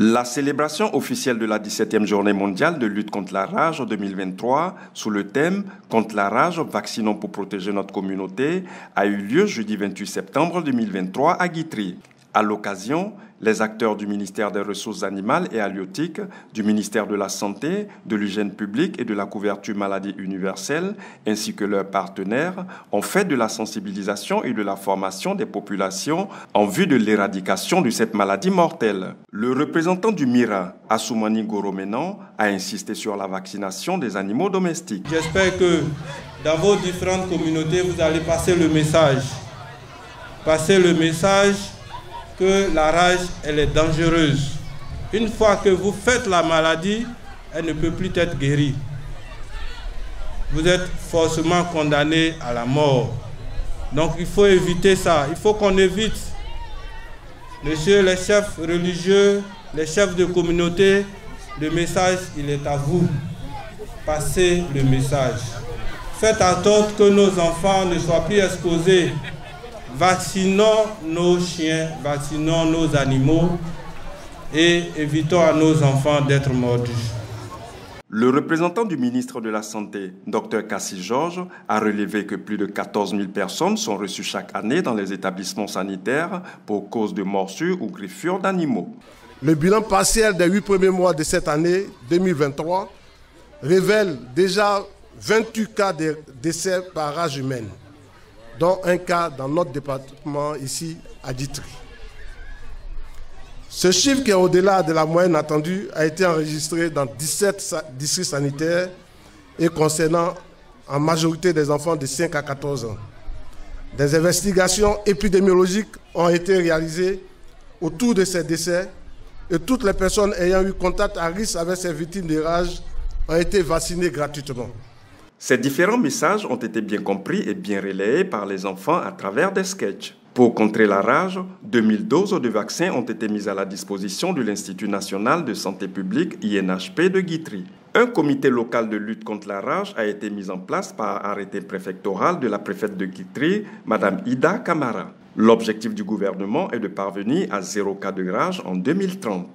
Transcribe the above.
La célébration officielle de la 17e journée mondiale de lutte contre la rage en 2023, sous le thème « Contre la rage, vaccinons pour protéger notre communauté », a eu lieu jeudi 28 septembre 2023 à Guitry. À l'occasion, les acteurs du ministère des Ressources animales et halieutiques, du ministère de la Santé, de l'hygiène publique et de la couverture maladie universelle, ainsi que leurs partenaires, ont fait de la sensibilisation et de la formation des populations en vue de l'éradication de cette maladie mortelle. Le représentant du MIRA, Assoumani Goroménan, a insisté sur la vaccination des animaux domestiques. J'espère que dans vos différentes communautés, vous allez passer le message. Passer le message que la rage, elle est dangereuse. Une fois que vous faites la maladie, elle ne peut plus être guérie. Vous êtes forcément condamné à la mort. Donc il faut éviter ça. Il faut qu'on évite. Messieurs les chefs religieux, les chefs de communauté, le message, il est à vous. Passez le message. Faites en sorte que nos enfants ne soient plus exposés. Vaccinons nos chiens, vaccinons nos animaux et évitons à nos enfants d'être mordus. Le représentant du ministre de la Santé, Dr Cassie Georges, a relevé que plus de 14 000 personnes sont reçues chaque année dans les établissements sanitaires pour cause de morsures ou griffures d'animaux. Le bilan partiel des 8 premiers mois de cette année 2023 révèle déjà 28 cas de décès par rage humaine, dont un cas dans notre département ici à Guitry. Ce chiffre qui est au-delà de la moyenne attendue a été enregistré dans 17 districts sanitaires et concernant en majorité des enfants de 5 à 14 ans. Des investigations épidémiologiques ont été réalisées autour de ces décès et toutes les personnes ayant eu contact à risque avec ces victimes de rage ont été vaccinées gratuitement. Ces différents messages ont été bien compris et bien relayés par les enfants à travers des sketchs. Pour contrer la rage, 2000 doses de vaccins ont été mises à la disposition de l'Institut national de santé publique INHP de Guitry. Un comité local de lutte contre la rage a été mis en place par arrêté préfectoral de la préfète de Guitry, Mme Ida Camara. L'objectif du gouvernement est de parvenir à 0 cas de rage en 2030.